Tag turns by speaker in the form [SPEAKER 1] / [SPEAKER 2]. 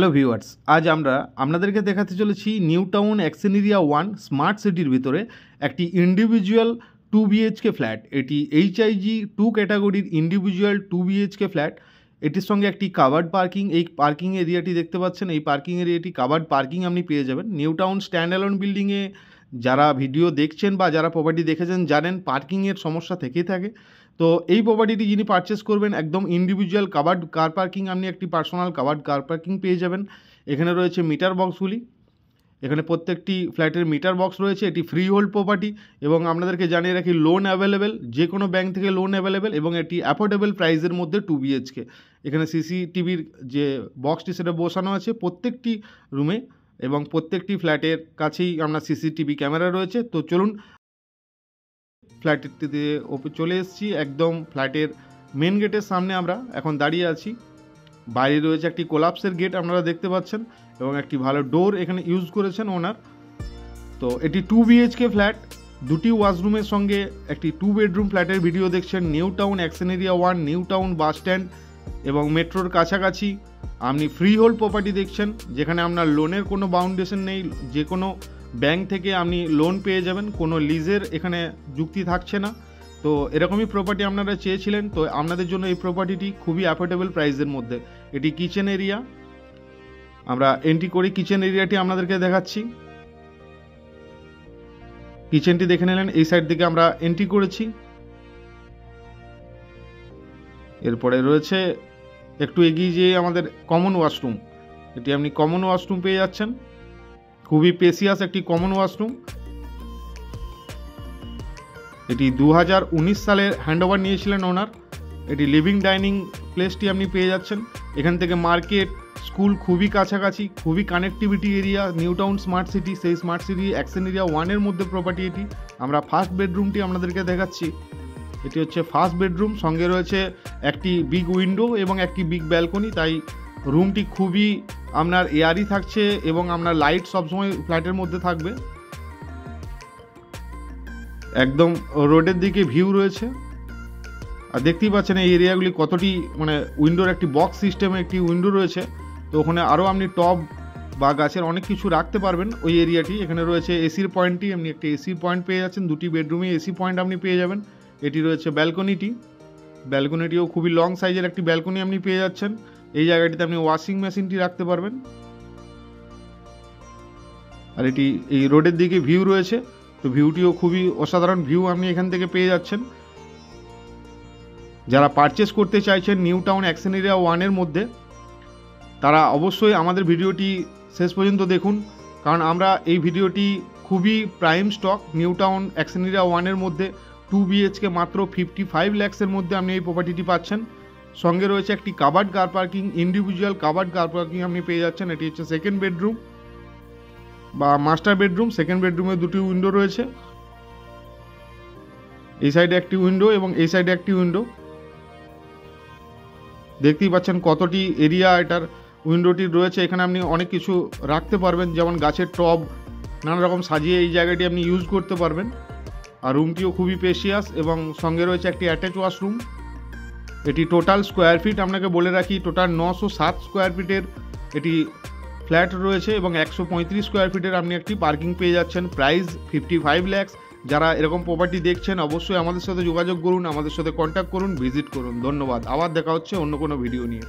[SPEAKER 1] Hello viewers, আজ আমরা আপনাদেরকে দেখাতে চলেছি new Town action area 1 smart সিটির ভিতরে একটি ইন্ডিভিজুয়াল 2 বিএইচকে ফ্ল্যাট। এটি এইচআইজি 2 ক্যাটাগরির ইন্ডিভিজুয়াল 2 বিএইচকে ফ্ল্যাট। এটির সঙ্গে একটি কাভার্ড পার্কিং, এই পার্কিং এরিয়াটি দেখতে পাচ্ছেন, এই পার্কিং এরিয়াটি কাভার্ড পার্কিং আপনি পেয়ে যাবেন। নিউ টাউন স্ট্যান্ড অ্যালোন বিল্ডিংয়ে যারা ভিডিও দেখছেন বা যারা প্রপার্টি দেখেছেন জানেন পার্কিংয়ের সমস্যা থেকেই থাকে। তো এই প্রপার্টিটি যিনি পারচেস করবেন একদম ইন্ডিভিজুয়াল কাভার্ড কার পার্কিং, আপনি একটি পার্সোনাল কাভার্ড কার পার্কিং পেয়ে যাবেন। এখানে রয়েছে মিটার বক্সগুলি, এখানে প্রত্যেকটি ফ্ল্যাটের মিটার বক্স রয়েছে। এটি ফ্রি হোল্ড প্রপার্টি এবং আপনাদেরকে জানিয়ে রাখি লোন অ্যাভেলেবেল, যে কোনো ব্যাংক থেকে লোন অ্যাভেলেবেল এবং এটি অ্যাফোর্ডেবল প্রাইসের মধ্যে 2 বিএইচকে। এখানে সিসিটিভির যে বক্সটি সেটা বসানো আছে প্রত্যেকটি রুমে এবং প্রত্যেকটি ফ্ল্যাটের কাছেই আপনার সিসিটিভি ক্যামেরা রয়েছে। তো চলুন, ফ্ল্যাটটিতে চলে এসেছি, একদম ফ্ল্যাটের মেন গেটের সামনে আমরা এখন দাঁড়িয়ে আছি। বাইরে রয়েছে একটি কোলাপসের গেট আপনারা দেখতে পাচ্ছেন এবং একটি ভালো ডোর এখানে ইউজ করেছেন ওনার। তো এটি 2 বিএইচকে ফ্ল্যাট, দুটি ওয়াশরুমের সঙ্গে একটি 2 বেডরুম ফ্ল্যাটের ভিডিও দেখছেন। New Town action area 1, new town bus stand এবং মেট্রোর কাছাকাছি আপনি ফ্রি হোল্ড প্রপার্টি দেখছেন, যেখানে আপনার লোনের কোনো বাউন্ডেশন নেই, যে কোনো ব্যাংক থেকে আপনি লোন পেয়ে যাবেন, কোনো লিজের এখানে যুক্তি থাকছে না। তো এরকমই প্রপার্টি আপনারা চেয়েছিলেন, তো আপনাদের জন্য এই প্রপার্টিটি খুবই অ্যাফোর্ডেবল প্রাইসের মধ্যে। এটি কিচেন এরিয়া, আমরা এন্ট্রি করি, কিচেন এরিয়াটি আপনাদেরকে দেখাচ্ছি। কিচেনটি দেখে নিলেন, এই সাইড থেকে আমরা এন্ট্রি করেছি। এরপরে রয়েছে একটু এগিয়ে যেয়ে আমাদের কমন ওয়াশরুম, এটি আপনি কমন ওয়াশরুম পেয়ে যাচ্ছেন, খুবই স্পেসিয়াস একটি কমন ওয়াশরুম। এটি 2019 সালের হ্যান্ডওভার নিয়েছিলেন ওনার। এটি লিভিং ডাইনিং প্লেসটি আপনি পেয়ে যাচ্ছেন। এখান থেকে মার্কেট, স্কুল খুবই কাছাকাছি, খুবই connectivity area. New town smart city, সেই স্মার্ট সিটি অ্যাকশন এরিয়া 1-এর মধ্যে প্রপার্টি এটি। আমরা ফার্স্ট বেডরুমটি আপনাদেরকে দেখাচ্ছি। এটি হচ্ছে ফার্স্ট বেডরুম, সঙ্গে রয়েছে একটি বিগ উইন্ডো এবং একটি বিগ ব্যালকনি, তাই রুমটি খুবই আপনার এয়ারি থাকছে এবং আপনার লাইট সবসময় ফ্ল্যাটের মধ্যে থাকবে। একদম রোডের দিকে ভিউ রয়েছে, আর দেখতেই পাচ্ছেন এই এরিয়াগুলি কতটি মানে উইন্ডোর একটি বক্স সিস্টেমে একটি উইন্ডো রয়েছে। তো ওখানে আরও আপনি টব বা গাছের অনেক কিছু রাখতে পারবেন ওই এরিয়াটি। এখানে রয়েছে এসির পয়েন্টটি, আপনি একটি এসির পয়েন্ট পেয়ে যাচ্ছেন, দুটি বেডরুমে এসি পয়েন্ট আপনি পেয়ে যাবেন। এটি রয়েছে ব্যালকনিটি, ব্যালকনিটিও খুবই লং সাইজের একটি ব্যালকনি আপনি পেয়ে যাচ্ছেন। এই জায়গাটিতে আপনি ওয়াশিং মেশিনটি রাখতে পারবেন। আর এটি এই রোডের দিকে ভিউ রয়েছে, তো ভিউটিও খুবই অসাধারণ ভিউ আপনি এখান থেকে পেয়ে যাচ্ছেন। যারা পারচেস করতে চাইছেন নিউ টাউন অ্যাকশন এরিয়া 1-এর মধ্যে, তারা অবশ্যই আমাদের ভিডিওটি শেষ পর্যন্ত দেখুন, কারণ আমরা এই ভিডিওটি খুবই prime stock. New Town action area 1-এর মধ্যে 2 বিএইচকে মাত্র 55 লাখসের মধ্যে আপনি এই প্রপার্টিটি পাচ্ছেন। সঙ্গে রয়েছে একটি covered car parking, individual covered car parking আপনি পেয়ে যাচ্ছেন। এটি হচ্ছে সেকেন্ড বেডরুম বা মাস্টার বেডরুম। সেকেন্ড বেডরুমে দুটি উইন্ডো রয়েছে, এই সাইডে একটি উইন্ডো এবং এই সাইডে একটি উইন্ডো। দেখতেই পাচ্ছেন কতটি এরিয়া এটার উইন্ডোটি রয়েছে। এখানে আপনি অনেক কিছু রাখতে পারবেন, যেমন গাছের টব নানা রকম সাজিয়ে এই জায়গাটি আপনি ইউজ করতে পারবেন। আর রুমটিও খুবই স্পেশিয়াস এবং সঙ্গে রয়েছে একটি অ্যাটাচ ওয়াশরুম। এটি টোটাল স্কোয়ার ফিট আপনাকে বলে রাখি, টোটাল 907 স্কোয়ার ফিটের এটি ফ্ল্যাট রয়েছে এবং 135 স্কোয়ার ফিটের আপনি একটি পার্কিং পেয়ে যাচ্ছেন। প্রাইস 55 লাখ। যারা এরকম প্রপার্টি দেখছেন অবশ্যই আমাদের সাথে যোগাযোগ করুন, আমাদের সাথে কন্ট্যাক্ট করুন, ভিজিট করুন। ধন্যবাদ, আবার দেখা হচ্ছে অন্য কোনো ভিডিও নিয়ে।